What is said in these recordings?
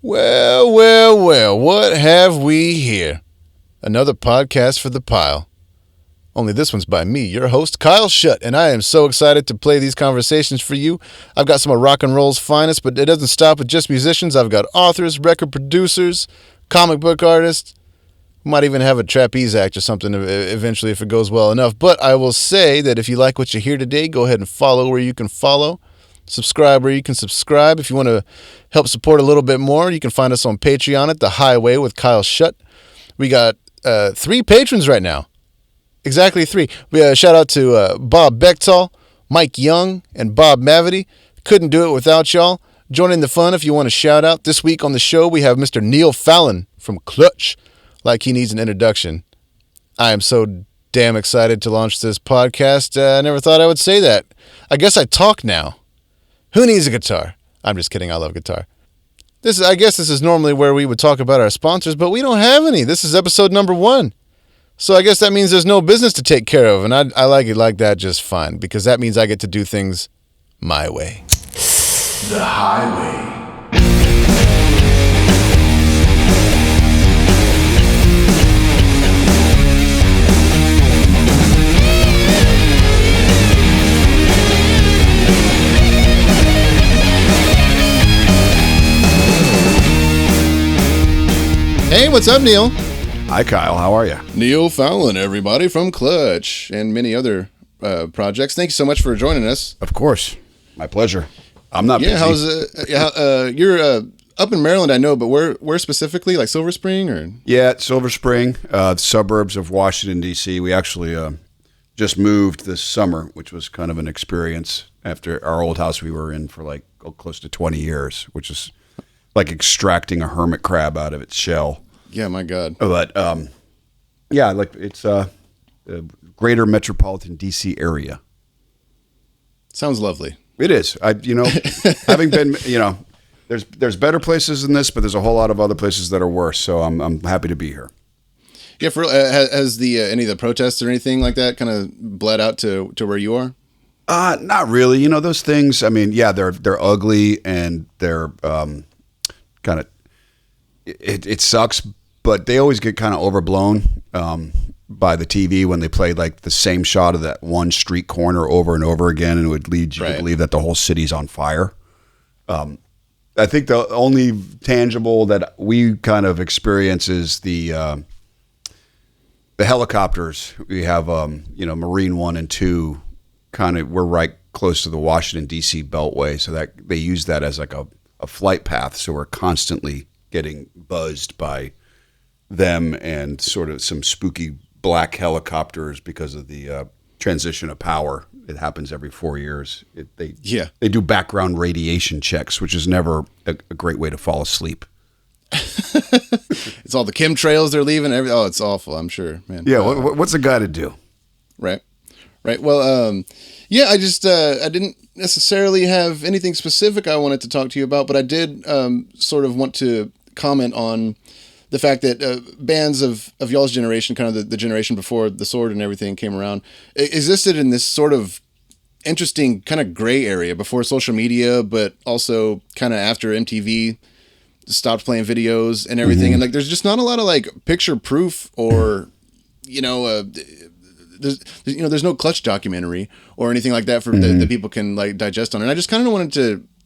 Well, well, well, what have we here? Another podcast for the pile. Only this one's by me, your host, Kyle Shutt, and I am so excited to play these conversations for you. I've got some of rock and roll's finest, but it doesn't stop with just musicians. I've got authors, record producers, comic book artists. Might even have a trapeze act or something eventually if it goes well enough. But I will say that if you like what you hear today, go ahead and follow where you can follow. Subscribe where you can subscribe. If you want to help support a little bit more, you can find us on Patreon at The Highway with Kyle Shutt. We got 3 patrons right now. Exactly 3. We shout out to Bob Bechtel, Mike Young, and Bob Mavity. Couldn't do it without y'all. Join in the fun if you want a shout out. This week on the show, we have Mr. Neil Fallon from Clutch. Like he needs an introduction. I am so damn excited to launch this podcast. I never thought I would say that. I guess I talk now. Who needs a guitar? I'm just kidding. I love guitar. I guess this is normally where we would talk about our sponsors, but we don't have any. This is episode number 1. So I guess that means there's no business to take care of, and I like it like that just fine, because that means I get to do things my way. The Highway. Hey, what's up, Neil? Hi, Kyle. How are you? Neil Fallon, everybody, from Clutch and many other projects. Thank you so much for joining us. Of course. My pleasure. I'm not busy. How's you're up in Maryland, I know, but where specifically? Like Silver Spring or? Yeah, Silver Spring, suburbs of Washington, D.C. We actually just moved this summer, which was kind of an experience after our old house we were in for like close to 20 years, which is like extracting a hermit crab out of its shell. Yeah, my God. But yeah, like it's a greater metropolitan DC area. Sounds lovely. It is. Having been, there's better places than this, but there's a whole lot of other places that are worse. So I'm happy to be here. Yeah, has the any of the protests or anything like that kind of bled out to where you are? Not really. Those things. I mean, yeah, they're ugly and they're kind of. It sucks, but they always get kind of overblown by the TV when they play like the same shot of that one street corner over and over again, and it would lead you to believe that the whole city's on fire. I think the only tangible that we kind of experience is the helicopters. We have Marine 1 and 2. We're right close to the Washington D.C. Beltway, so that they use that as like a flight path. So we're constantly getting buzzed by them and sort of some spooky black helicopters because of the transition of power. It happens every 4 years. They do background radiation checks, which is never a great way to fall asleep. It's all the chemtrails they're leaving. It's awful. I'm sure, man. Yeah. What's a guy to do? Right. Well, I just I didn't necessarily have anything specific I wanted to talk to you about, but I did sort of want to comment on the fact that bands of y'all's generation, kind of the generation before the Sword and everything came around, existed in this sort of interesting kind of gray area before social media, but also kind of after MTV stopped playing videos and everything. Mm-hmm. And like, there's just not a lot of like picture proof or, there's no Clutch documentary or anything like that for that people can like digest on. And I just kind of wanted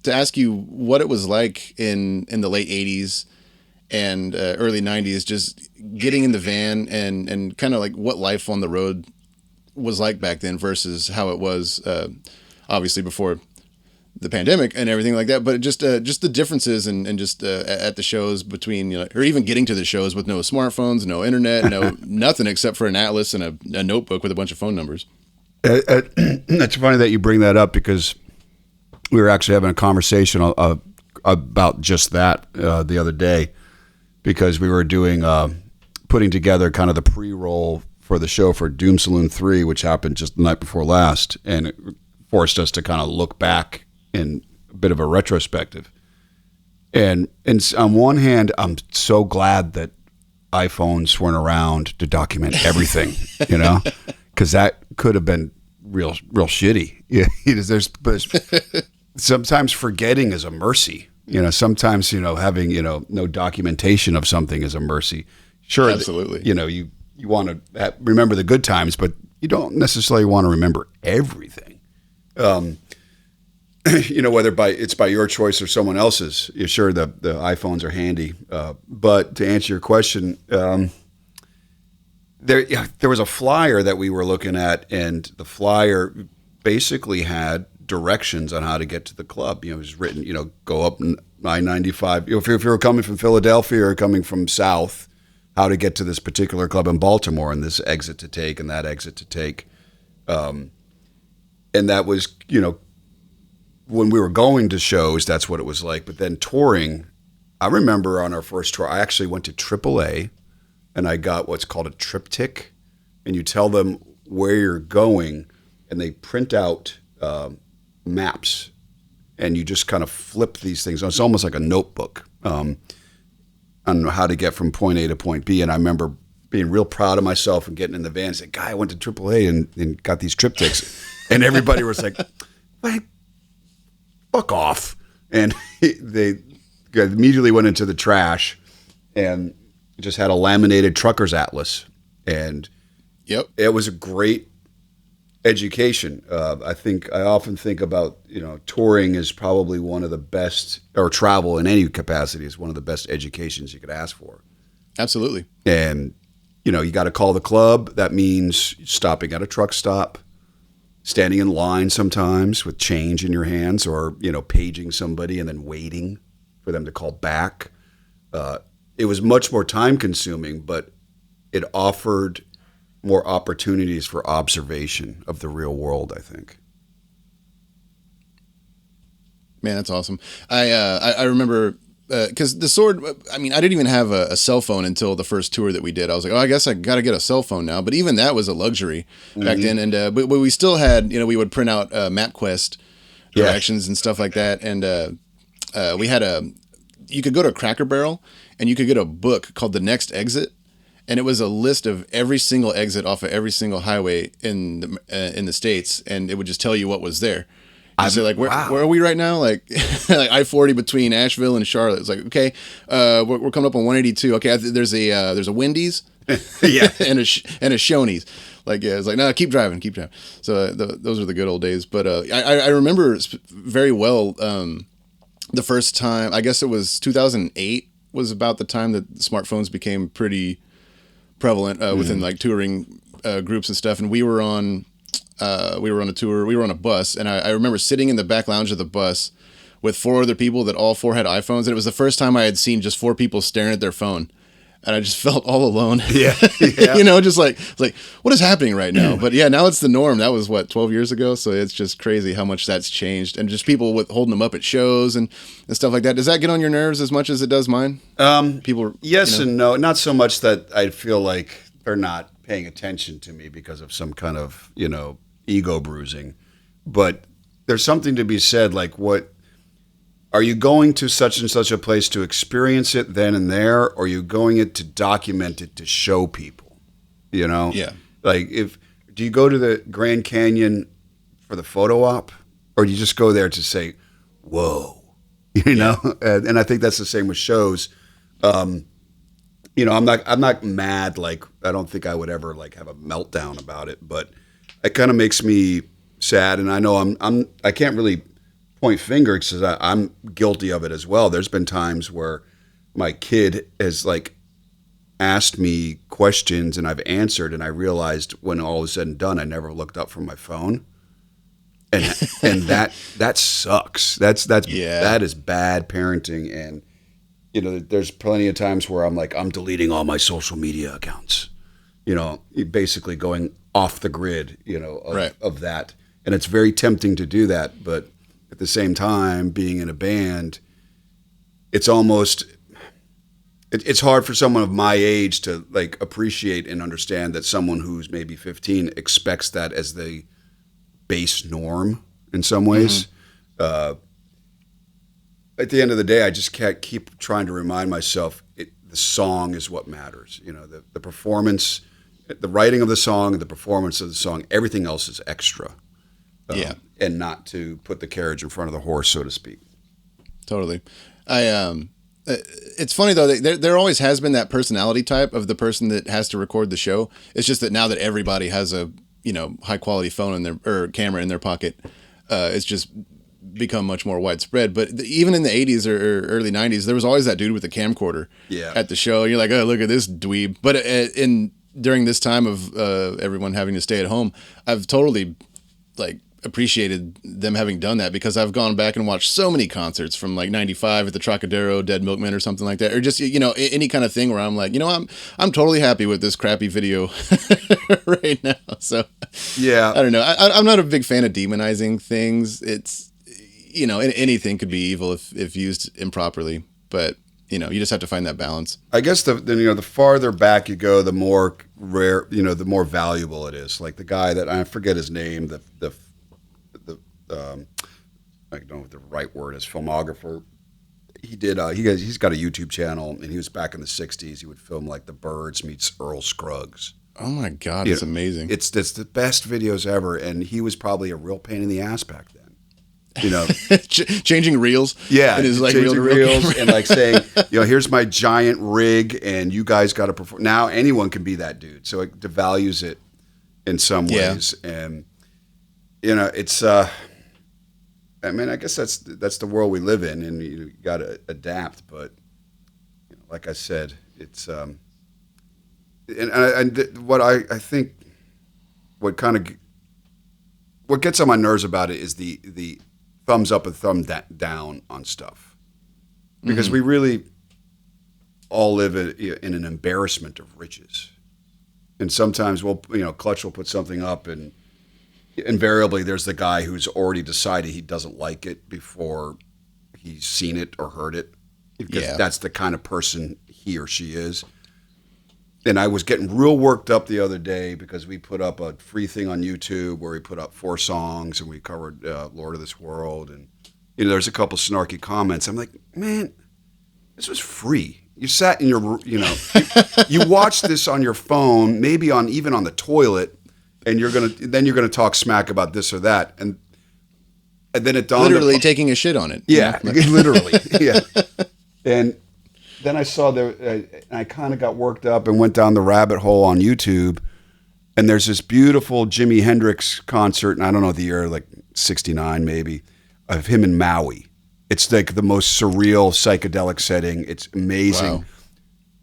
to ask you what it was like in the late 80s and early 90s, just getting in the van and kind of like what life on the road was like back then versus how it was obviously before the pandemic and everything like that. But just the differences and just at the shows between, or even getting to the shows with no smartphones, no internet, no nothing except for an atlas and a notebook with a bunch of phone numbers. It's funny that you bring that up because we were actually having a conversation about just that the other day, because we were putting together kind of the pre-roll for the show for Doom Saloon 3, which happened just the night before last, and it forced us to kind of look back in a bit of a retrospective. And on one hand, I'm so glad that iPhones weren't around to document everything, because that could have been real shitty. Yeah, there's sometimes forgetting is a mercy, Sometimes, having, no documentation of something is a mercy. Sure. Absolutely. You want to remember the good times, but you don't necessarily want to remember everything. Whether it's by your choice or someone else's. You're sure the iPhones are handy. But to answer your question, there was a flyer that we were looking at, and the flyer basically had directions on how to get to the club. It was written, go up I-95. If you were coming from Philadelphia or coming from south, how to get to this particular club in Baltimore, and this exit to take and that exit to take. And that was, when we were going to shows, that's what it was like. But then touring, I remember on our first tour, I actually went to AAA, and I got what's called a triptych, and you tell them where you're going, and they print out maps, and you just kind of flip these things. It's almost like a notebook on how to get from point A to point B. And I remember being real proud of myself and getting in the van and saying, "Guy, I went to AAA and got these triptychs," and everybody was like, "What? Fuck off!" And they immediately went into the trash and just had a laminated trucker's atlas, and it was a great education. I often think about, touring is probably one of the best, or travel in any capacity is one of the best educations you could ask for. Absolutely. And, you got to call the club. That means stopping at a truck stop, standing in line sometimes with change in your hands, or, paging somebody and then waiting for them to call back. It was much more time consuming, but it offered more opportunities for observation of the real world, I think. Man, that's awesome. I remember, because the Sword, I didn't even have a cell phone until the first tour that we did. I was like, I guess I got to get a cell phone now. But even that was a luxury back then. And but we still had, we would print out MapQuest directions and stuff like that. And we had you could go to Cracker Barrel and you could get a book called The Next Exit. And it was a list of every single exit off of every single highway in the States. And it would just tell you what was there. I say, like, where are we right now? Like, like I-40 between Asheville and Charlotte. It's like, okay, we're coming up on 182. Okay, there's a Wendy's, and a Shoney's. Like, it's like, no, keep driving. So those are the good old days. But I remember very well the first time. I guess it was 2008 was about the time that smartphones became pretty prevalent within like touring groups and stuff. And we were on a tour. We were on a bus, and I remember sitting in the back lounge of the bus with 4 other people that all 4 had iPhones, and it was the first time I had seen just 4 people staring at their phone, and I just felt all alone. Yeah. Just like what is happening right now? But yeah, now it's the norm. That was 12 years ago, so it's just crazy how much that's changed, and just people holding them up at shows and stuff like that. Does that get on your nerves as much as it does mine? People, yes and no. Not so much that I feel like they're not paying attention to me because of some kind of ego bruising, but there's something to be said, like, what are you going to such and such a place to experience it then and there, or are you going it to document it to show people? Like, do you go to the Grand Canyon for the photo op, or do you just go there to say, whoa, and I think that's the same with shows. I'm not mad. Like, I don't think I would ever like have a meltdown about it, but it kind of makes me sad. And I know I can't really point fingers because I'm guilty of it as well. There's been times where my kid has like asked me questions and I've answered, and I realized when all is said and done, I never looked up from my phone. And that sucks. That is bad parenting. And there's plenty of times where I'm like, I'm deleting all my social media accounts, basically going off the grid, of that. And it's very tempting to do that. But at the same time, being in a band, it's hard for someone of my age to like appreciate and understand that someone who's maybe 15 expects that as the base norm in some ways. Mm-hmm. At the end of the day, I just can't keep trying to remind myself the song is what matters. The performance, the writing of the song, the performance of the song, everything else is extra. And not to put the carriage in front of the horse, so to speak. Totally. It's funny though, there always has been that personality type of the person that has to record the show. It's just that now that everybody has a, high quality phone in their, or camera in their pocket, it's just become much more widespread. But even in the 80s or early 90s, there was always that dude with the camcorder at the show. And you're like, oh, look at this dweeb. But during this time of everyone having to stay at home, I've totally appreciated them having done that, because I've gone back and watched so many concerts from 95 at the Trocadero, Dead Milkmen or something like that, or just any kind of thing where I'm like, I'm totally happy with this crappy video right now. So I don't know. I'm not a big fan of demonizing things. It's anything could be evil if used improperly, but you just have to find that balance. I guess the farther back you go, the more rare, the more valuable it is. Like the guy that I forget his name, I don't know what the right word is, filmographer. He did. He's got a YouTube channel, and he was back in the '60s. He would film like The Birds meets Earl Scruggs. Oh my God, it's amazing. It's the best videos ever, and he was probably a real pain in the ass back then. Changing reels. Yeah, and his changing reels and saying, here's my giant rig, and you guys got to perform. Now anyone can be that dude, so it devalues it in some ways, and it's. I guess that's the world we live in, and you got to adapt. But like I said, it's what I think what gets on my nerves about it is the thumbs up and thumb down on stuff, because we really all live in an embarrassment of riches, and sometimes Clutch will put something up and. Invariably, there's the guy who's already decided he doesn't like it before he's seen it or heard it. Because that's the kind of person he or she is. And I was getting real worked up the other day because we put up a free thing on YouTube where we put up 4 songs and we covered Lord of this World. And there's a couple snarky comments. I'm like, man, this was free. You sat in your, you watched this on your phone, maybe even on the toilet. And you're gonna talk smack about this or that, and then it dawned literally taking a shit on it. Yeah, literally. Yeah. And then I saw I kind of got worked up and went down the rabbit hole on YouTube, and there's this beautiful Jimi Hendrix concert, and I don't know the year, like '69 maybe, of him in Maui. It's like the most surreal psychedelic setting. It's amazing. Wow.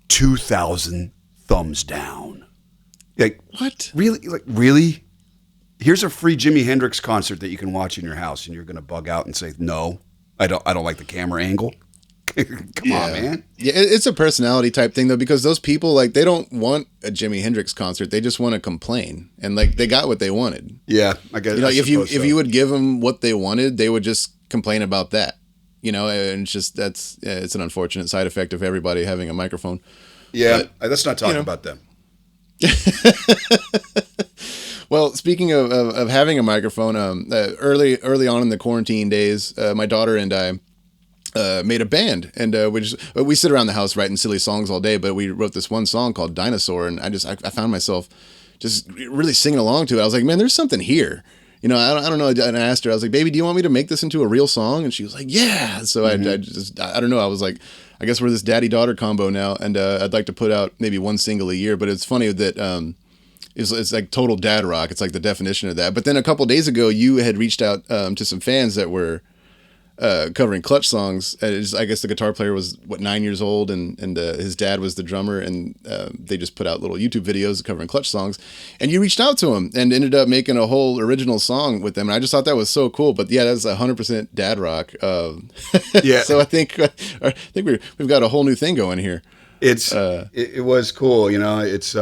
2,000 thumbs down. Like, what? Really? Like, really? Here's a free Jimi Hendrix concert that you can watch in your house, and you're going to bug out and say, no, I don't like the camera angle. Come on, man. Yeah, it's a personality type thing, though, because those people, they don't want a Jimi Hendrix concert. They just want to complain. And, they got what they wanted. Yeah, I guess. If you would give them what they wanted, they would just complain about that. And it's just, it's an unfortunate side effect of everybody having a microphone. Yeah, let's not talk about them. Well, speaking of having a microphone, early on in the quarantine days, my daughter and I made a band, and we sit around the house writing silly songs all day, but we wrote this one song called Dinosaur, and I found myself just really singing along to it. I was like, man, there's something here. I don't know. And I asked her, I was like, baby, do you want me to make this into a real song? And she was like, yeah. So I don't know. I was like, I guess we're this daddy-daughter combo now, and I'd like to put out maybe one single a year. But it's funny that it's like total dad rock. It's like the definition of that. But then a couple days ago, you had reached out to some fans that were covering Clutch songs. I guess the guitar player was 9 years old, and his dad was the drummer, and they just put out little YouTube videos covering Clutch songs. And you reached out to him and ended up making a whole original song with them. And I just thought that was so cool. But yeah, that's 100% dad rock. Yeah. So I think we've got a whole new thing going here. It was cool. It's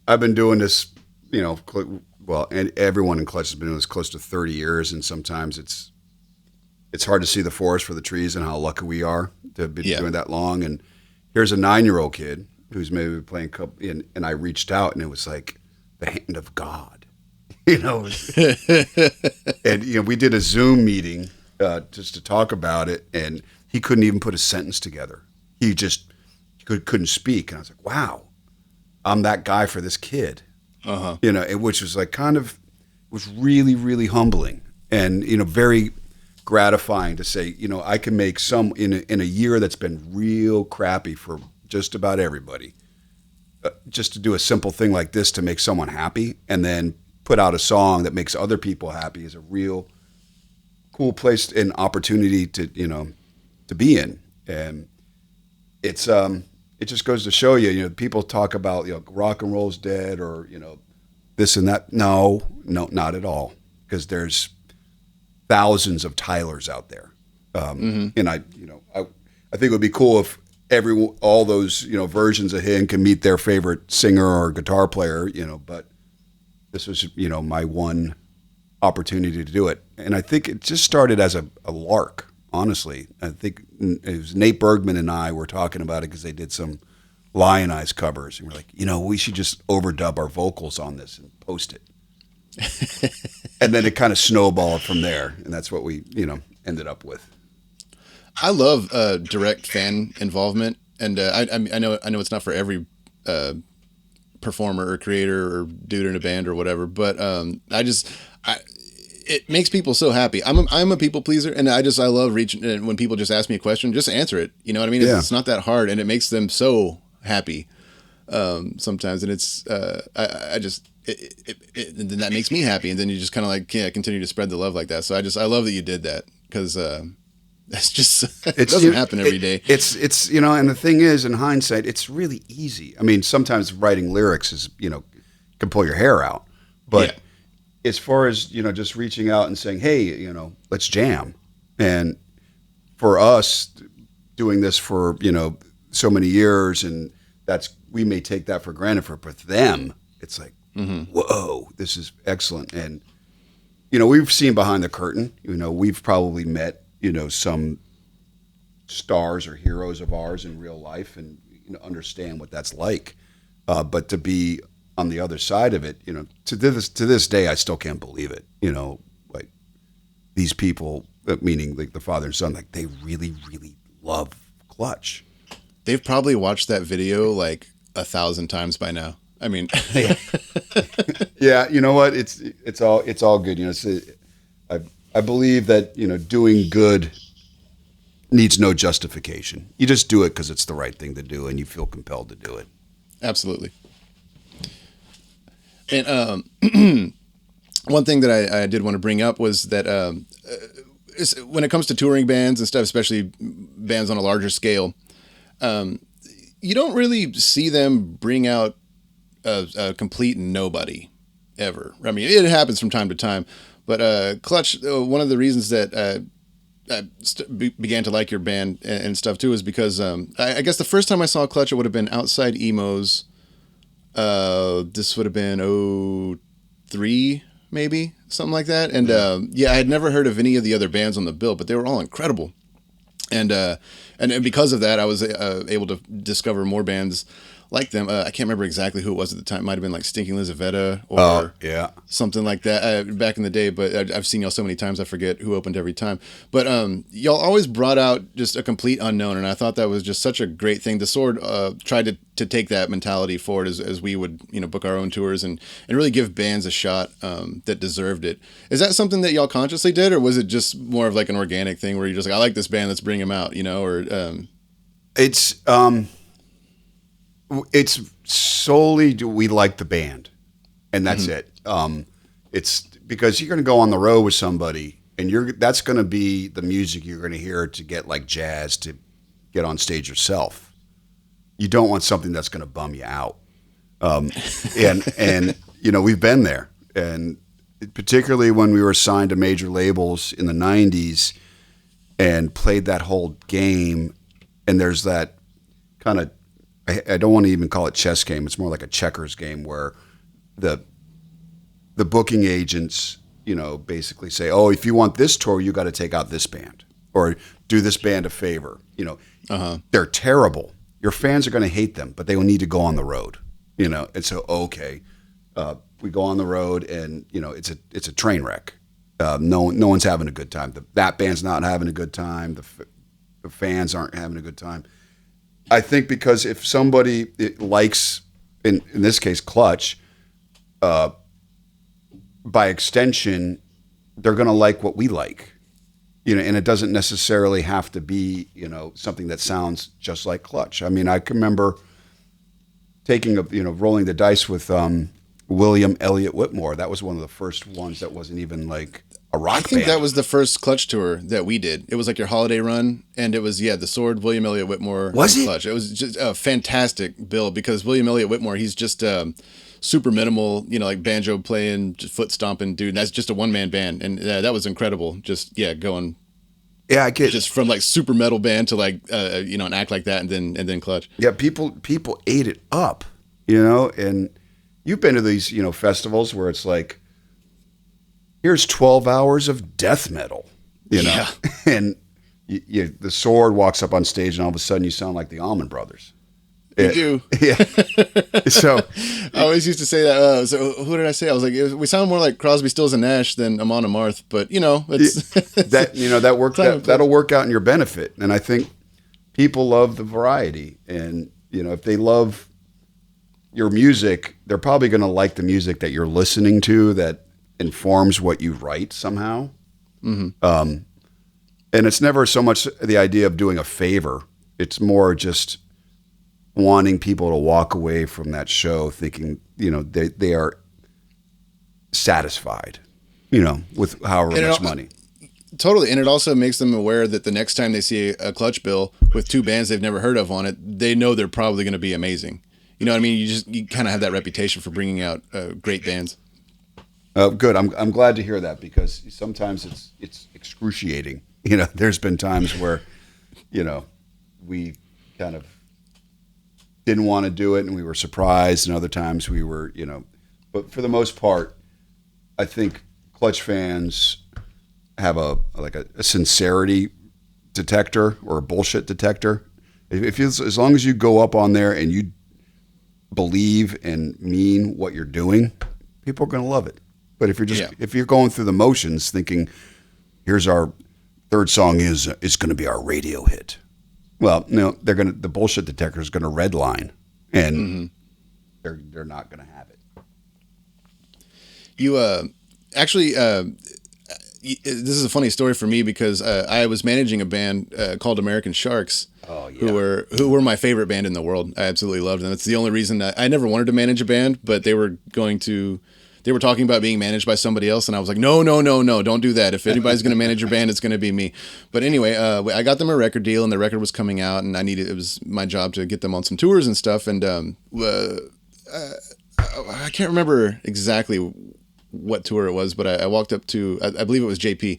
I've been doing this. And everyone in Clutch has been doing this close to 30 years, and sometimes it's hard to see the forest for the trees and how lucky we are to have been doing that long. And here's a 9-year-old kid who's maybe playing and I reached out, and it was like the hand of God, And we did a Zoom meeting just to talk about it, and he couldn't even put a sentence together. He just couldn't speak, and I was like, wow, I'm that guy for this kid. Which was like was really, really humbling, and very gratifying to say, I can make some in a year that's been real crappy for just about everybody. Just to do a simple thing like this to make someone happy, and then put out a song that makes other people happy is a real cool place and opportunity to to be in. And it's it just goes to show you, people talk about rock and roll's dead or this and that. No, not at all, because there's thousands of Tylers out there. And I think it would be cool if all those versions of him can meet their favorite singer or guitar player, but this was my one opportunity to do it. And I think it just started as a lark, honestly. I think it was Nate Bergman and I were talking about it because they did some Lion Eyes covers, and we're like, we should just overdub our vocals on this and post it. And then it kind of snowballed from there, and that's what we ended up with. I love direct fan involvement, and I know it's not for every performer or creator or dude in a band or whatever, but it makes people so happy. I'm a people pleaser, and I love reaching, and when people just ask me a question, just answer it. You know what I mean? Yeah. It's not that hard, and it makes them so happy sometimes, and it's then that makes me happy, and then you just kind of continue to spread the love like that. So I love that you did that, because that's just it doesn't happen every day. It's and the thing is, in hindsight, it's really easy. I mean, sometimes writing lyrics is can pull your hair out, but as far as just reaching out and saying, hey, let's jam, and for us doing this for so many years, and we may take that for granted, but for them it's like, whoa, this is excellent. And we've seen behind the curtain. We've probably met some stars or heroes of ours in real life, and understand what that's like. But to be on the other side of it, to this day, I still can't believe it. Like these people, meaning like the father and son, like they really, really love Clutch. They've probably watched that video like 1,000 times by now. I mean, yeah, you know what? It's all good. I believe that doing good needs no justification. You just do it because it's the right thing to do, and you feel compelled to do it. Absolutely. And one thing that I did want to bring up was that when it comes to touring bands and stuff, especially bands on a larger scale, you don't really see them bring out a complete nobody ever. I mean, it happens from time to time, but Clutch, one of the reasons that I began to like your band and stuff too is because I guess the first time I saw Clutch, it would have been Outside Emos. This would have been 2003, maybe, something like that. And I had never heard of any of the other bands on the bill, but they were all incredible. And because of that, I was able to discover more bands like them. I can't remember exactly who it was at the time. It might have been like Stinking Lizaveta or something like that back in the day. But I've seen y'all so many times, I forget who opened every time. But y'all always brought out just a complete unknown, and I thought that was just such a great thing. The Sword tried to take that mentality forward as we would book our own tours and really give bands a shot that deserved it. Is that something that y'all consciously did, or was it just more of like an organic thing where you're just like, I like this band, let's bring them out, or It's solely do we like the band, and that's it. It's because you're going to go on the road with somebody, and that's going to be the music you're going to hear to get like jazz to get on stage yourself. You don't want something that's going to bum you out. And we've been there, and particularly when we were signed to major labels in the 90s and played that whole game, and there's that kind of, I don't want to even call it chess game. It's more like a checkers game where the booking agents, basically say, oh, if you want this tour, you got to take out this band or do this band a favor. They're terrible. Your fans are going to hate them, but they will need to go on the road. And so okay, we go on the road, and it's a train wreck. No one's having a good time. That band's not having a good time. The fans aren't having a good time. I think because if somebody likes, in this case, Clutch, by extension, they're going to like what we like. and it doesn't necessarily have to be, something that sounds just like Clutch. I mean, I can remember taking rolling the dice with William Elliott Whitmore. That was one of the first ones that wasn't even like a rock band. I think that was the first Clutch tour that we did. It was like your holiday run, and it was the Sword, William Elliott Whitmore, was it? Clutch. It was just a fantastic bill because William Elliott Whitmore, he's just super minimal, like banjo playing, just foot stomping dude. And that's just a one man band, and that was incredible. Just going. Yeah, I get just from like super metal band to like an act like that, and then Clutch. Yeah, people ate it up, and you've been to these festivals where it's like, here's 12 hours of death metal, and the Sword walks up on stage and all of a sudden you sound like the Allman Brothers. You do. Yeah. So I always used to say that. So who did I say? I was like, we sound more like Crosby, Stills and Nash than Amon Amarth, but it's that work that'll work out in your benefit. And I think people love the variety, and if they love your music, they're probably going to like the music that you're listening to that informs what you write somehow. Mm-hmm. And it's never so much the idea of doing a favor. It's more just wanting people to walk away from that show thinking, they are satisfied, with however much money. Totally. And it also makes them aware that the next time they see a Clutch bill with two bands they've never heard of on it, they know they're probably going to be amazing. You know what I mean? You kind of have that reputation for bringing out great bands. Good. I'm glad to hear that, because sometimes it's excruciating. There's been times where, we kind of didn't want to do it and we were surprised, and other times we were, but for the most part, I think Clutch fans have a sincerity detector or a bullshit detector. As long as you go up on there and you believe and mean what you're doing, people are going to love it. But if you're going through the motions thinking, here's our third song is going to be our radio hit. Well, the bullshit detector is going to redline, and they're not going to have it. You actually, this is a funny story for me because I was managing a band called American Sharks. Oh, yeah. Who were my favorite band in the world. I absolutely loved them. It's the only reason I never wanted to manage a band, but they were talking about being managed by somebody else, and I was like, no, don't do that. If anybody's going to manage your band, it's going to be me. But anyway, I got them a record deal, and the record was coming out, and it was my job to get them on some tours and stuff. And I can't remember exactly what tour it was, but I walked up to, I believe it was JP,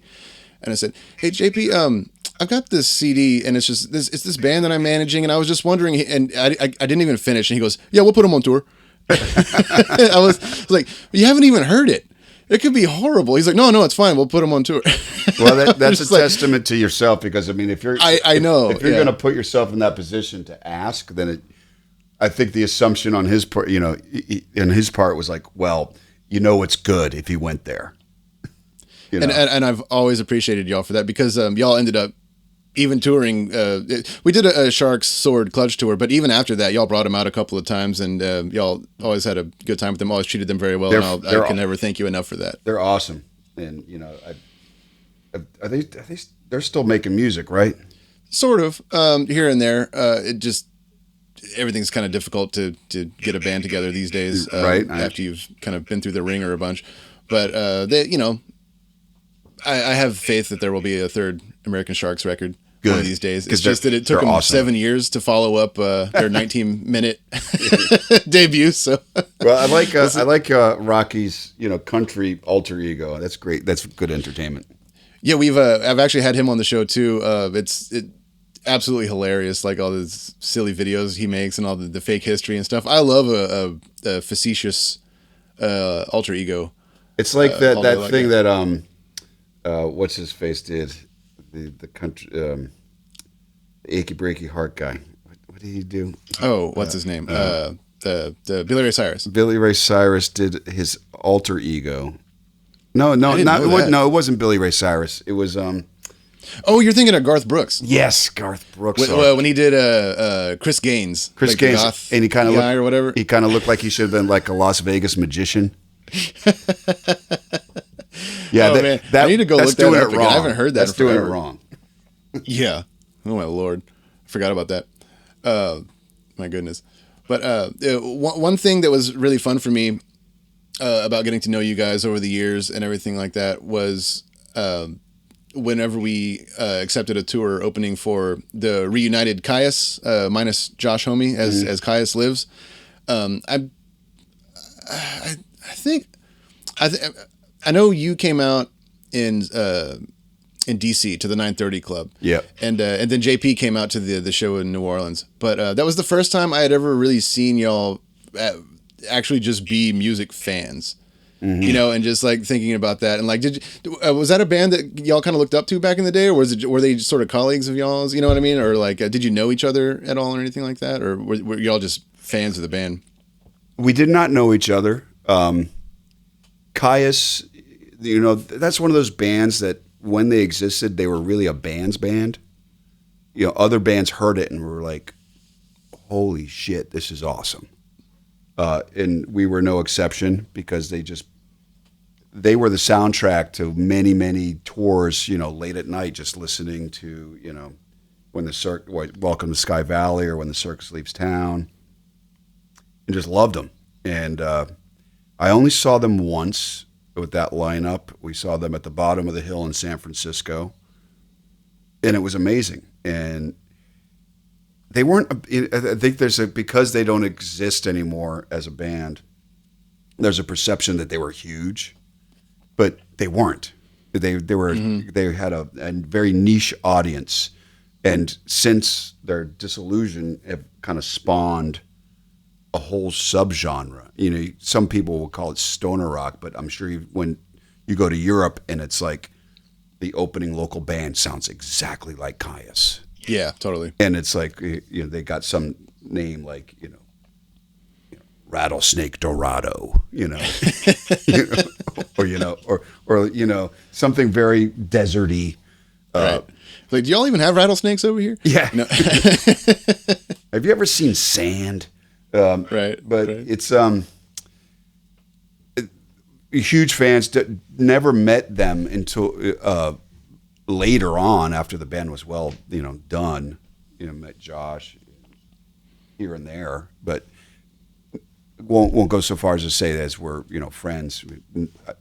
and I said, hey, JP, I've got this CD, and it's this band that I'm managing, and I was just wondering, and I didn't even finish, and he goes, yeah, we'll put them on tour. I was like, you haven't even heard it. It could be horrible. He's like, no, it's fine. We'll put them on tour. Well, that's a testament to yourself, because if you're, I know, if you're going to put yourself in that position to ask, then I think the assumption on his part, in his part was like, well, it's good if he went there. And I've always appreciated y'all for that, because y'all ended up even touring. We did a Sharks Sword Clutch tour, but even after that, y'all brought them out a couple of times, and y'all always had a good time with them. Always treated them very well, and I can never thank you enough for that. They're awesome, and they're still making music, right? Sort of, here and there. It just everything's kind of difficult to get a band together these days, right? After you've kind of been through the ringer a bunch, but I have faith that there will be a third American Sharks record. Good. One of these days. It's just that it took them awesome. 7 years to follow up their 19-minute debut. So, well, I like Rocky's country alter ego. That's great. That's good entertainment. Yeah, I've actually had him on the show too. It's absolutely hilarious, like all these silly videos he makes and all the fake history and stuff. I love a facetious alter ego. It's like that thing that what's his face did. The country, achy breaky heart guy. What did he do? Oh, what's his name? The Billy Ray Cyrus. Billy Ray Cyrus did his alter ego. No, it wasn't Billy Ray Cyrus. It was. Oh, you're thinking of Garth Brooks. Yes, Garth Brooks. When he did Chris Gaines. Chris Gaines, and he kind of looked or whatever. He kind of looked like he should have been like a Las Vegas magician. Yeah, Oh, man. I need to go that's look that doing up it again. wrong. I haven't heard that That's in doing it forever. wrong. Yeah. Oh my Lord. I forgot about that. My goodness. But one thing that was really fun for me about getting to know you guys over the years and everything like that was whenever we accepted a tour opening for the reunited Kyuss, minus Josh Homme as Kyuss lives. I think I know you came out in DC to the 930 Club. Yep. And then JP came out to the show in New Orleans. But that was the first time I had ever really seen y'all actually just be music fans. You know, and just like thinking about that, and like, was that a band that y'all kind of looked up to back in the day, or were they sort of colleagues of y'all's? You know what I mean? Or like, did you know each other at all, or anything like that, or were y'all just fans of the band? We did not know each other. Kyuss, you know, that's one of those bands that when they existed, they were really a band's band. You know, other bands heard it and were like, "Holy shit, this is awesome." And we were no exception because they were the soundtrack to many, many tours, you know, late at night, just listening to, you know, when Welcome to Sky Valley or When the Circus Leaves Town, and just loved them. And I only saw them once with that lineup. We saw them at the bottom of the hill in San Francisco, and it was amazing. And they weren't. I think because they don't exist anymore as a band. There's a perception that they were huge, but they weren't. They were. They had a very niche audience, and since their dissolution, have kind of spawned a whole subgenre. You know, some people will call it stoner rock, but I'm sure when you go to Europe and it's like the opening local band sounds exactly like Kyuss. Yeah, totally. And it's like, you know, they got some name like, you know, Rattlesnake Dorado, you know, or you know, something very deserty. Right. Like, do y'all even have rattlesnakes over here? Yeah. No. Have you ever seen sand? Right. But right. it's huge fans. Never met them until later on, after the band was well, you know, done. You know, met Josh here and there, but won't go so far as to say that as we're, you know, friends.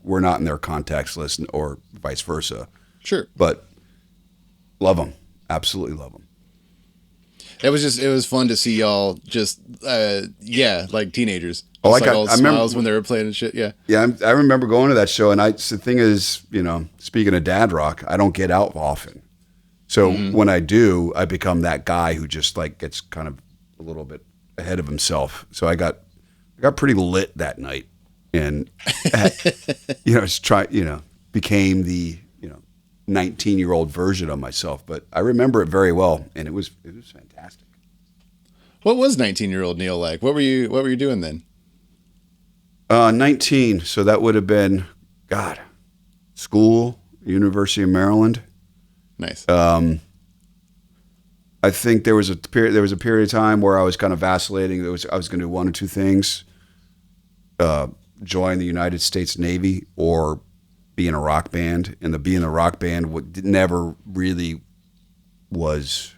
We're not in their contacts list, or vice versa. Sure. But love them, absolutely love them. It was fun to see y'all just like teenagers. Oh, Just I all remember smiles when they were playing and shit. Yeah. Yeah, I remember going to that show, and the thing is, you know, speaking of dad rock, I don't get out often. So when I do, I become that guy who just like gets kind of a little bit ahead of himself. So I got pretty lit that night, and you know, became the 19-year-old version of myself. But I remember it very well, and it was fantastic. What was 19-year-old Neil like? What were you doing then? 19. So that would have been, school, University of Maryland. Nice. I think there was a period of time where I was kind of vacillating. I was going to do one or two things: join the United States Navy or be in a rock band. And being a rock band never really was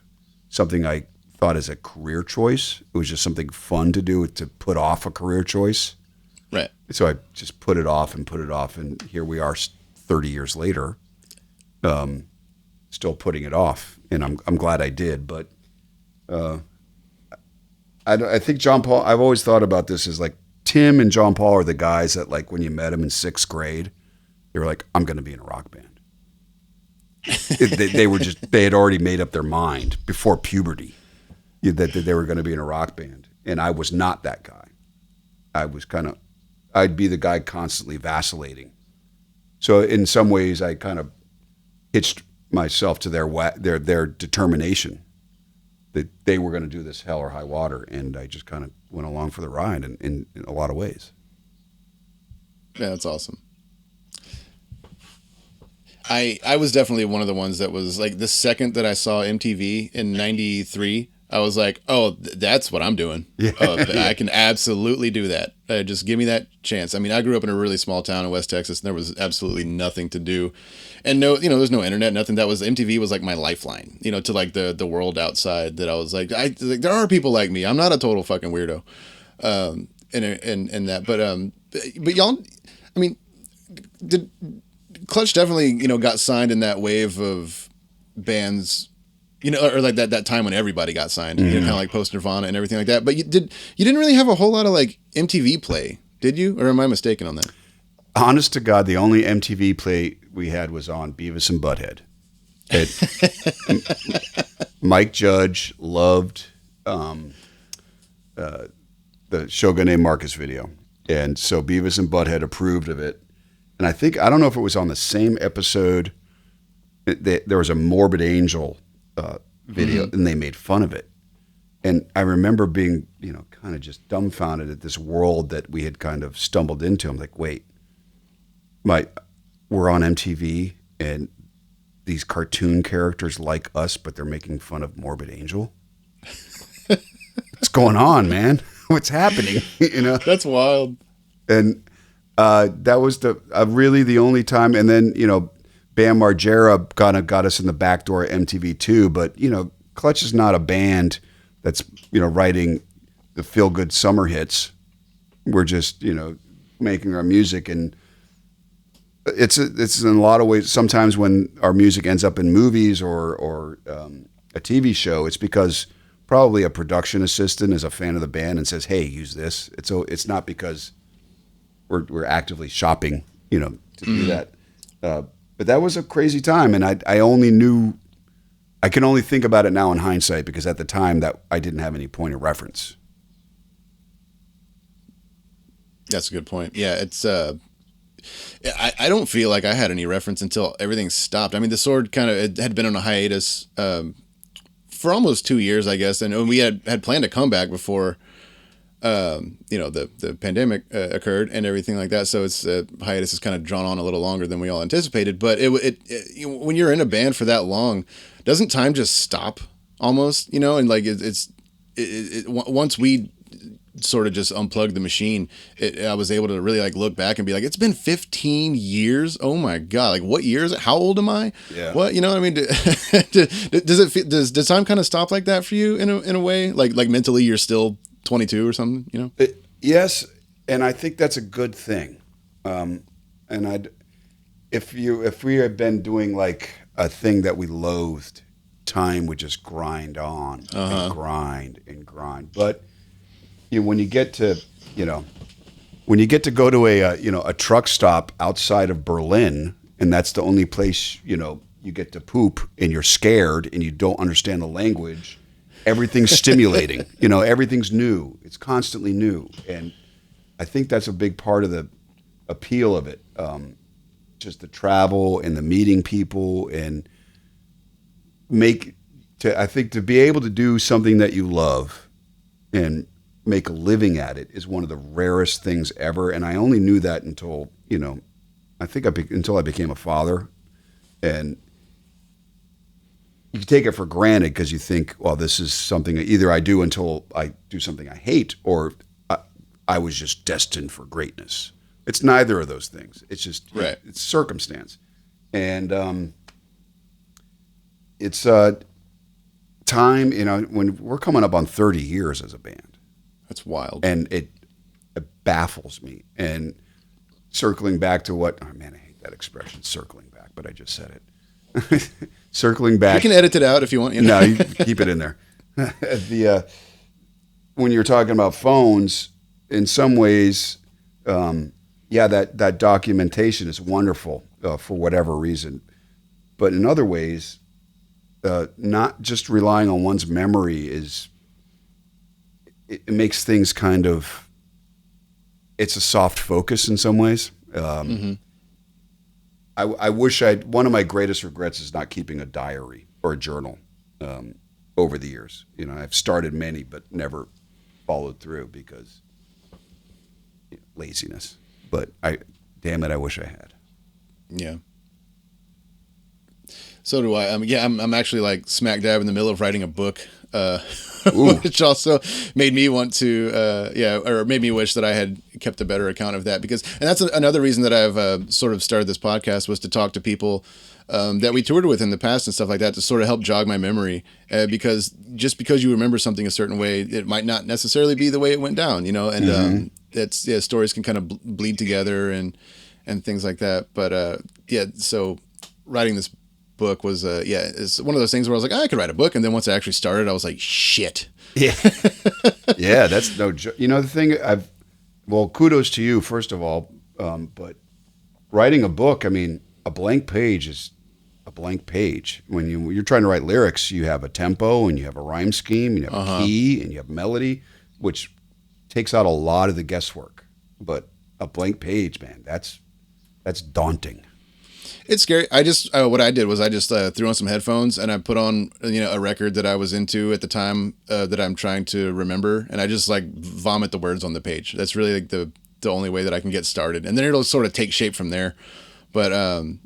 something I thought as a career choice. It was just something fun to do to put off a career choice. Right. So I just put it off, and here we are 30 years later, still putting it off, and I'm glad I did. But I think John Paul, I've always thought about this as like Tim and John Paul are the guys that, like, when you met them in 6th grade, they were like, I'm going to be in a rock band. They had already made up their mind before puberty that they were going to be in a rock band, and I was not that guy. I'd be the guy constantly vacillating. So in some ways, I kind of hitched myself to their determination that they were going to do this hell or high water, and I just kind of went along for the ride in a lot of ways. Yeah, that's awesome. I was definitely one of the ones that was like, the second that I saw MTV in '93, I was like, oh, that's what I'm doing. Yeah. I can absolutely do that. Just give me that chance. I mean, I grew up in a really small town in West Texas, and there was absolutely nothing to do. And no, there's no internet, nothing. That was MTV was like my lifeline, to like the world outside. That I was like, there are people like me. I'm not a total fucking weirdo, and that. But y'all, I mean, did Clutch definitely got signed in that wave of bands, or like that time when everybody got signed, kind of like post Nirvana and everything like that. But you didn't really have a whole lot of like MTV play, did you? Or am I mistaken on that? Honest to God, the only MTV play we had was on Beavis and Butt-Head. Mike Judge loved the Shogun named Marcus video. And so Beavis and Butt-Head approved of it. And I don't know if it was on the same episode. There was a Morbid Angel video, and they made fun of it. And I remember being, kind of just dumbfounded at this world that we had kind of stumbled into. I'm like, wait, we're on MTV, and these cartoon characters like us, but they're making fun of Morbid Angel? What's going on, man? What's happening? That's wild. And that was really the only time. And then, Bam Margera kind of got us in the back door at MTV too. But, Clutch is not a band that's, writing the feel-good summer hits. We're just, making our music. And it's in a lot of ways, sometimes when our music ends up in movies or a TV show, it's because probably a production assistant is a fan of the band and says, hey, use this. It's not because we're actively shopping, to do that. But that was a crazy time, and I can only think about it now in hindsight, because at the time that I didn't have any point of reference. That's a good point. Yeah, it's I don't feel like I had any reference until everything stopped. I mean, the Sword kind of had been on a hiatus for almost 2 years, I guess, and we had planned a comeback before the pandemic occurred and everything like that. So it's hiatus is kind of drawn on a little longer than we all anticipated. But it when you're in a band for that long, doesn't time just stop almost? And like once we sort of just unplugged the machine, I was able to really like look back and be like, it's been 15 years. Oh my God. Like, what year is it? How old am I? Yeah. What, I mean, does time kind of stop like that for you in a way? Like mentally you're still 22 or something, Yes. And I think that's a good thing. If we had been doing like a thing that we loathed, time would just grind on and grind and grind. But when you get to go to a truck stop outside of Berlin, and that's the only place, you get to poop, and you're scared and you don't understand the language, everything's stimulating, everything's new. It's constantly new. And I think that's a big part of the appeal of it. Just the travel and the meeting people, and I think to be able to do something that you love and make a living at it is one of the rarest things ever. And I only knew that until, until I became a father. And you take it for granted because you think, well, this is something either I do until I do something I hate, or I was just destined for greatness. It's neither of those things. It's just, right. It's circumstance. And it's time, when we're coming up on 30 years as a band. That's wild. And it baffles me. And circling back to I hate that expression, circling back, but I just said it. Circling back. You can edit it out if you want. No, you keep it in there. When you're talking about phones, in some ways, that documentation is wonderful for whatever reason. But in other ways, not just relying on one's memory it makes things kind of, it's a soft focus in some ways. I wish one of my greatest regrets is not keeping a diary or a journal over the years. I've started many, but never followed through because laziness. But damn it, I wish I had. Yeah. So do I. Yeah, I'm actually like smack dab in the middle of writing a book, which also made me want to, or made me wish that I had kept a better account of that, because, and that's another reason that I've sort of started this podcast, was to talk to people that we toured with in the past and stuff like that, to sort of help jog my memory, because just because you remember something a certain way, it might not necessarily be the way it went down, and stories can kind of bleed together and things like that. But so writing this book was it's one of those things where I was like, I could write a book, and then once I actually started, I was like, shit. Yeah. Yeah, that's no joke. The thing, kudos to you, first of all, but writing a book, I mean, a blank page is a blank page. When you're trying to write lyrics, you have a tempo, and you have a rhyme scheme, and you have a key, and you have melody, which takes out a lot of the guesswork. But a blank page, man, that's daunting. It's scary. I just what I did was I just threw on some headphones, and I put on a record that I was into at the time that I'm trying to remember, and I just like vomit the words on the page. That's really like the only way that I can get started, and then it'll sort of take shape from there. But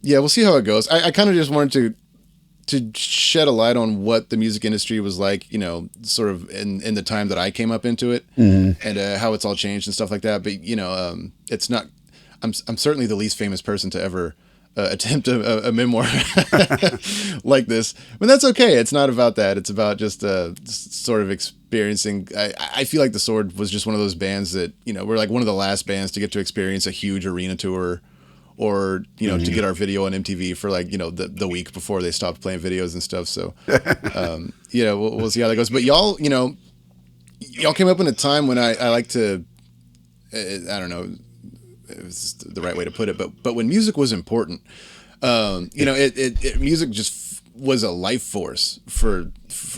we'll see how it goes. I kind of just wanted to shed a light on what the music industry was like, sort of in the time that I came up into it, and how it's all changed and stuff like that. But it's not. I'm certainly the least famous person to ever attempt a memoir like this, but that's okay. It's not about that. It's about just sort of experiencing. I feel like the Sword was just one of those bands that we're like one of the last bands to get to experience a huge arena tour, or to get our video on MTV for like the week before they stopped playing videos and stuff. So we'll see how that goes. But y'all came up in a time when I like to, I don't know if it's the right way to put it, but when music was important, music just was a life force for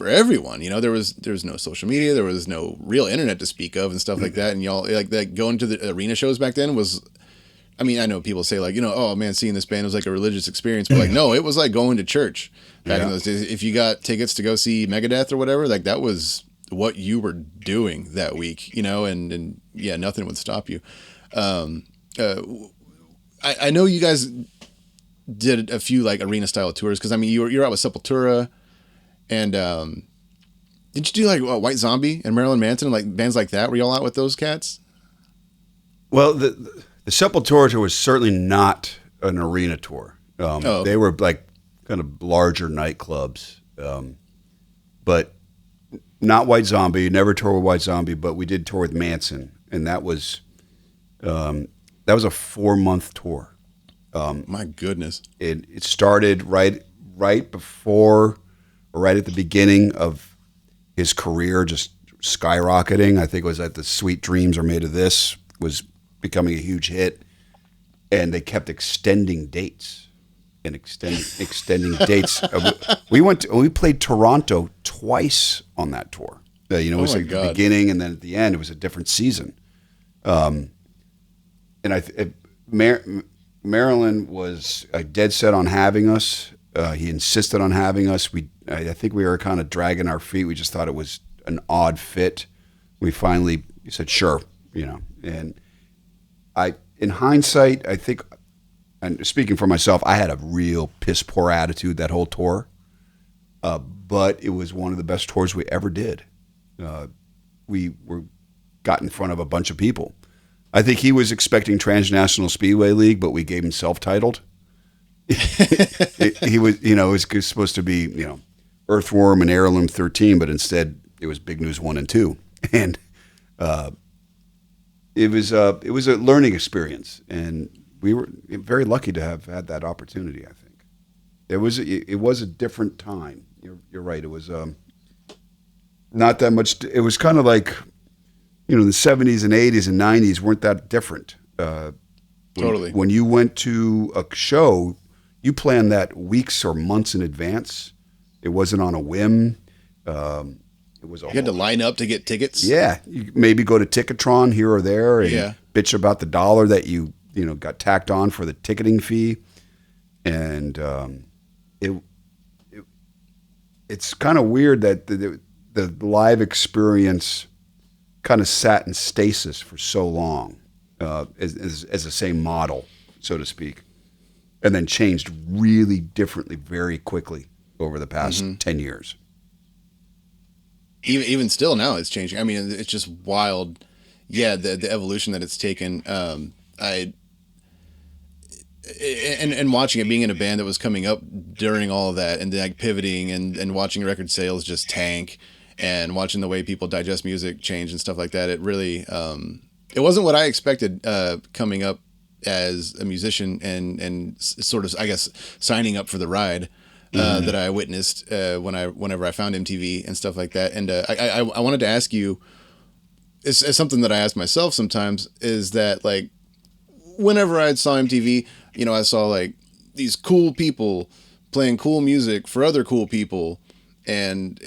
everyone. There was no social media, there was no real internet to speak of and stuff like that. And y'all like that going to the arena shows back then was, I mean, I know people say like, oh man, seeing this band was like a religious experience, but like, no, it was like going to church back in those days. If you got tickets to go see Megadeth or whatever, like that was what you were doing that week, and nothing would stop you. I know you guys did a few like arena style tours, because I mean you're out with Sepultura, and did you do like White Zombie and Marilyn Manson and like bands like that? Were you all out with those cats? Well, the Sepultura tour was certainly not an arena tour. They were like kind of larger nightclubs, but not White Zombie. Never toured with White Zombie, but we did tour with Manson, and that was a 4-month tour. My goodness! It started right before, or right at the beginning of his career, just skyrocketing. I think it was at the Sweet Dreams Are Made of This was becoming a huge hit, and they kept extending dates and extending dates. We played Toronto twice on that tour. It was like the beginning, and then at the end, it was a different season. And Marilyn was dead set on having us. He insisted on having us. I think we were kind of dragging our feet. We just thought it was an odd fit. We finally said, sure, and in hindsight, I think, and speaking for myself, I had a real piss poor attitude that whole tour. But it was one of the best tours we ever did. We got in front of a bunch of people. I think he was expecting Transnational Speedway League, but we gave him self-titled. He was, it was supposed to be, Earthworm and Heirloom 13, but instead it was Big News 1 and 2. And it was a learning experience, and we were very lucky to have had that opportunity. I think it was a different time. You're right. It was not that much. It was kind of like, the 70s and 80s and 90s weren't that different. Totally. When you went to a show, you planned that weeks or months in advance. It wasn't on a whim. It was you had to line up to get tickets. Yeah, you maybe go to Ticketron here or there and bitch about the $1 that you got tacked on for the ticketing fee, and it's kind of weird that the live experience kind of sat in stasis for so long as the same model, so to speak. and then changed really differently very quickly over the past 10 years. Even still now it's changing. I mean, it's just wild. Yeah, the evolution that it's taken. And watching it, being in a band that was coming up during all of that, and like pivoting and watching record sales just tank, and watching the way people digest music change and stuff like that. It really, it wasn't what I expected coming up as a musician and sort of, I guess, signing up for the ride. That I witnessed whenever I found MTV and stuff like that. And I wanted to ask you, it's something that I ask myself sometimes, is that like whenever I saw MTV, you know, I saw like these cool people playing cool music for other cool people, and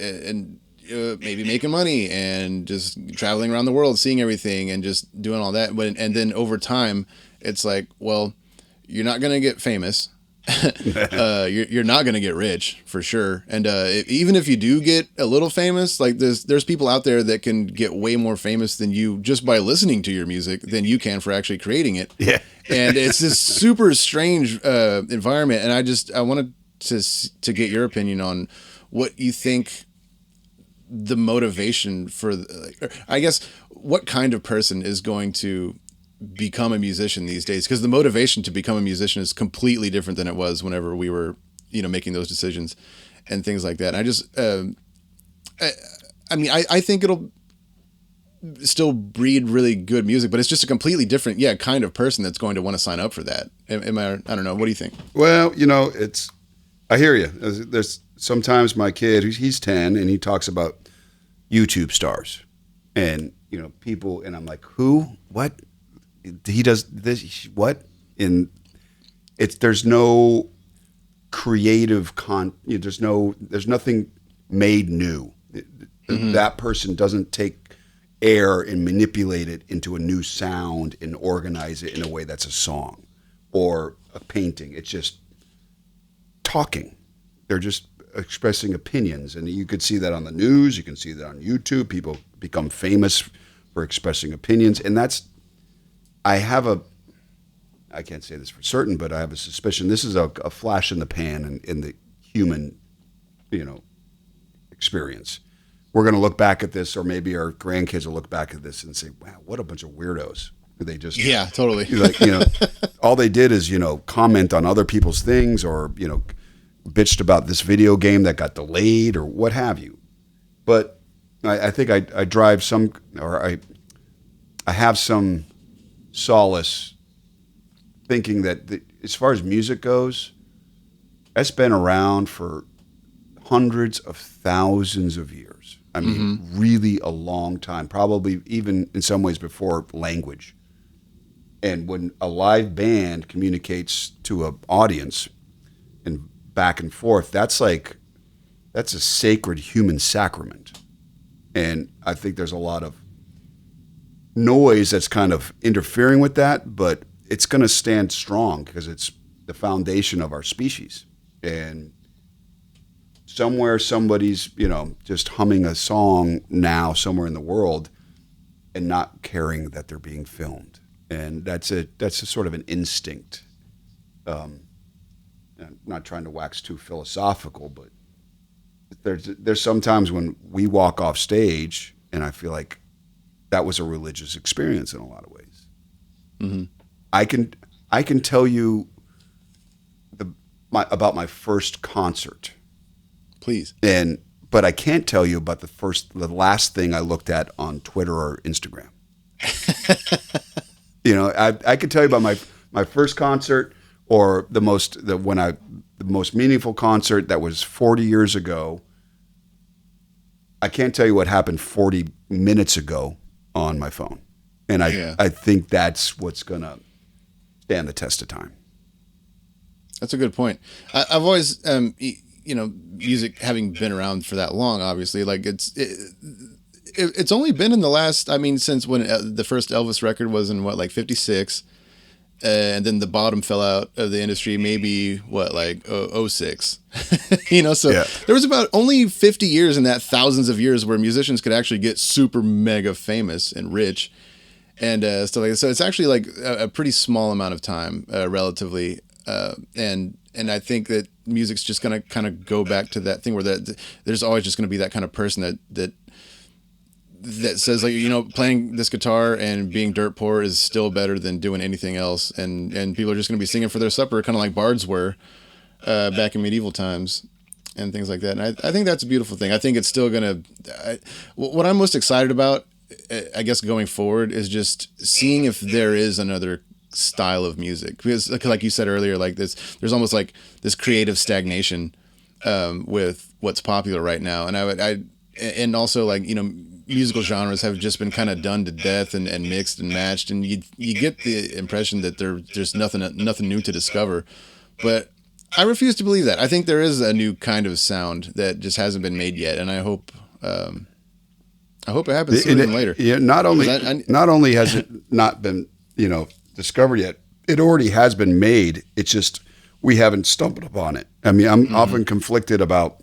maybe making money and just traveling around the world, seeing everything and just doing all that. And then over time, it's like, well, you're not gonna get famous. You're not going to get rich for sure. And even if you do get a little famous, like there's people out there that can get way more famous than you just by listening to your music than you can for actually creating it. Yeah. And it's this super strange environment. And I wanted to get your opinion on what you think the motivation for, I guess, what kind of person is going to become a musician these days, because the motivation to become a musician is completely different than it was whenever we were, you know, making those decisions and things like that. And I just, I mean, I think it'll still breed really good music, but it's just a completely different, kind of person that's going to want to sign up for that. I don't know. What do you think? Well, you know, I hear you. There's sometimes my kid, he's 10, and he talks about YouTube stars and, you know, people, and I'm like, who, what? He does this, what? And there's no creative there's nothing made new. That person doesn't take air and manipulate it into a new sound and organize it in a way that's a song or a painting. It's just talking. They're just expressing opinions, and you could see that on the news. You can see that on YouTube. People become famous for expressing opinions, and I can't say this for certain, but I have a suspicion this is a flash in the pan in the human, you know, experience. We're going to look back at this, or maybe our grandkids will look back at this and say, wow, what a bunch of weirdos. They just, yeah, totally. Like, you know, all they did is, you know, comment on other people's things, or, you know, bitched about this video game that got delayed or what have you. But I think I drive some, or I have some solace thinking that as far as music goes, that's been around for hundreds of thousands of years. I mean, really a long time, probably even in some ways before language. And when a live band communicates to an audience and back and forth, that's a sacred human sacrament. And I think there's a lot of noise that's kind of interfering with that, but it's going to stand strong because it's the foundation of our species. And somewhere somebody's, you know, just humming a song now somewhere in the world and not caring that they're being filmed. And that's a sort of an instinct. I'm not trying to wax too philosophical, but there's sometimes when we walk off stage and I feel like that was a religious experience in a lot of ways. Mm-hmm. I can tell you about my first concert. Please. But I can't tell you about the last thing I looked at on Twitter or Instagram. You know, I could tell you about my first concert, or the most meaningful concert that was 40 years ago. I can't tell you what happened 40 minutes ago on my phone. And I think that's what's going to stand the test of time. That's a good point. I've always, you know, music having been around for that long, obviously, like it's only been in the last, I mean, since when the first Elvis record was in 56, and then the bottom fell out of the industry, maybe 06, you know, so there was about only 50 years in that thousands of years where musicians could actually get super mega famous and rich and stuff like that. So it's actually like a pretty small amount of time, relatively. And I think that music's just gonna kind of go back to that thing where there's always just gonna be that kind of person that says, like, playing this guitar and being dirt poor is still better than doing anything else, and people are just gonna be singing for their supper, kind of like bards were back in medieval times and things like that. And I think that's a beautiful thing. I think it's still gonna. What I'm most excited about, I guess, going forward is just seeing if there is another style of music, because like you said earlier, like there's almost like this creative stagnation with what's popular right now. And and also, like, musical genres have just been kind of done to death and mixed and matched, and you get the impression that there's nothing new to discover. But I refuse to believe that. I think there is a new kind of sound that just hasn't been made yet, and I hope it happens sooner than later. Yeah, not only has it not been discovered yet, it already has been made. It's just we haven't stumbled upon it. I mean, I'm often conflicted about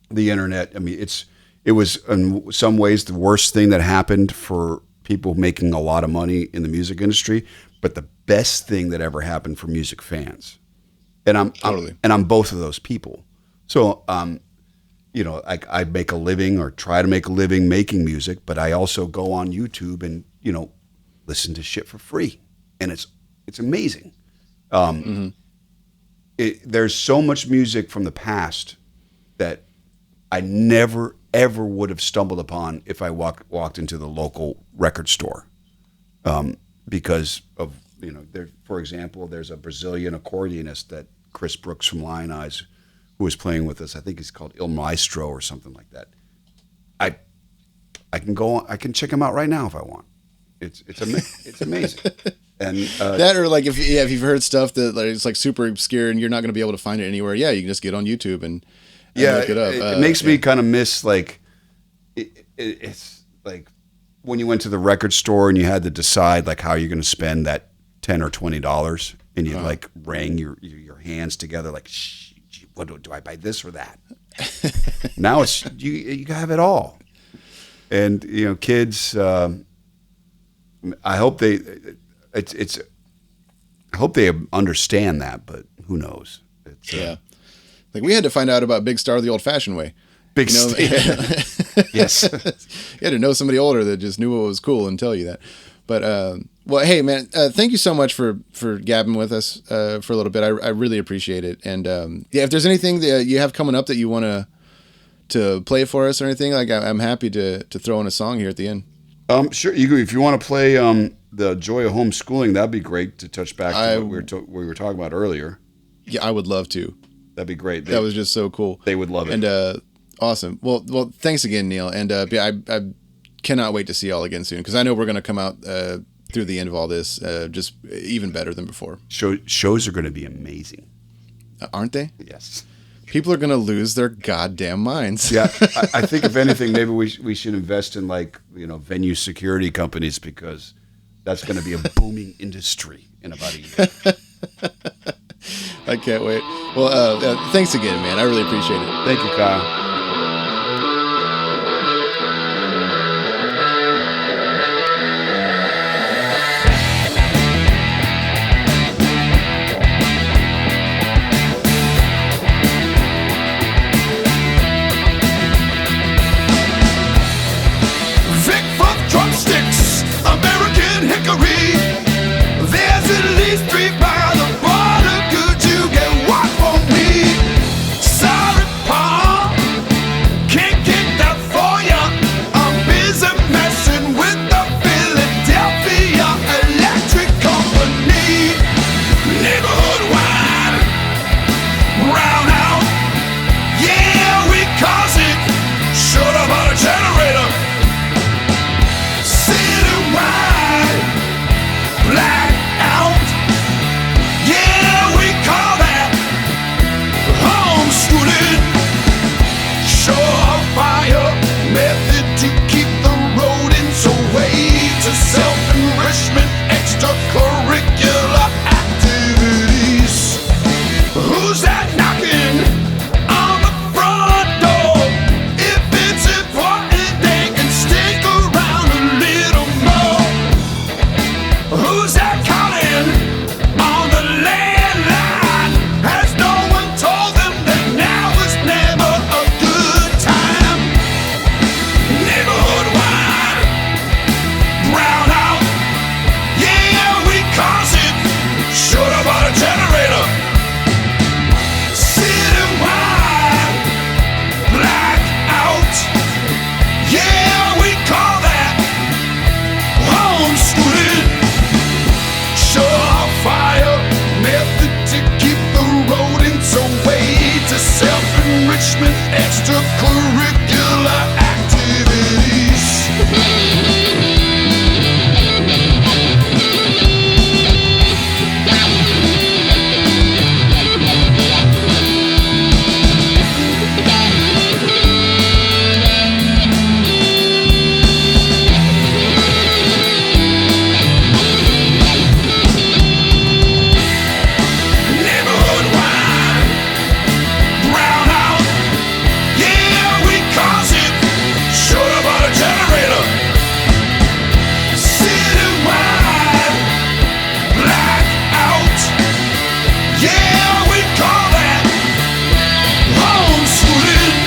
the internet. I mean, it was in some ways the worst thing that happened for people making a lot of money in the music industry, but the best thing that ever happened for music fans. And I'm both of those people. So, I make a living, or try to make a living making music, but I also go on YouTube and, listen to shit for free. And it's amazing. There's so much music from the past that I never, ever would have stumbled upon if I walked into the local record store. Because of, for example, there's a Brazilian accordionist that Chris Brooks from Lion Eyes, who was playing with us. I think he's called Il Maestro or something like that. I can go on, I can check him out right now if I want. It's amazing. And that, or like if you've heard stuff that it's like super obscure and you're not going to be able to find it anywhere, you can just get on YouTube and look it up. It makes me kind of miss, like, it's like when you went to the record store and you had to decide like how you're going to spend that $10 or $20, and you like rang your hands together like, what do I buy, this or that? Now it's you have it all, and kids. I hope they understand that, but who knows? Like we had to find out about Big Star the old-fashioned way. Big Star. Yes. You had to know somebody older that just knew what was cool and tell you that. But well, hey man, thank you so much for gabbing with us for a little bit. I really appreciate it. And if there's anything that you have coming up that you want to play for us or anything, like I'm happy to throw in a song here at the end. Sure. If you want to play the Joy of Homeschooling, that'd be great to touch back to what we were talking about earlier. Yeah, I would love to. That'd be great. That was just so cool. They would love it. And awesome. Well, thanks again, Neil. And I cannot wait to see y'all again soon, because I know we're going to come out through the end of all this just even better than before. Shows are going to be amazing. Aren't they? Yes. People are going to lose their goddamn minds. Yeah, I think if anything, maybe we should invest in venue security companies, because that's going to be a booming industry in about a year. I can't wait. Well, thanks again, man. I really appreciate it. Thank you, Kyle. Drumsticks, American hickory. There's at least 3 by the border. Could you get one for me? Sorry, Paul. extracurricular activities. Neighborhood wine, brown out, yeah, we cause it. Showed up on a generator. Citywide, blackout, yeah, we call that homeschooling.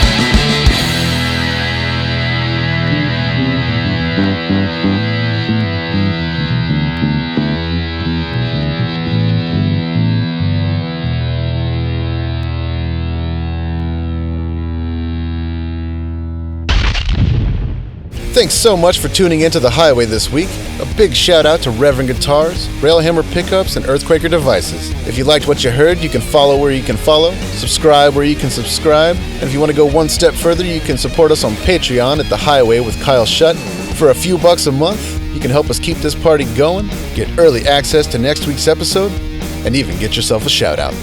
Thanks so much for tuning into The Highway this week. A big shout out to Reverend Guitars, Railhammer Pickups, and Earthquaker Devices. If you liked what you heard, you can follow where you can follow, subscribe where you can subscribe, and if you want to go one step further, you can support us on Patreon at The Highway with Kyle Shutt. For a few bucks a month, you can help us keep this party going, get early access to next week's episode, and even get yourself a shout out.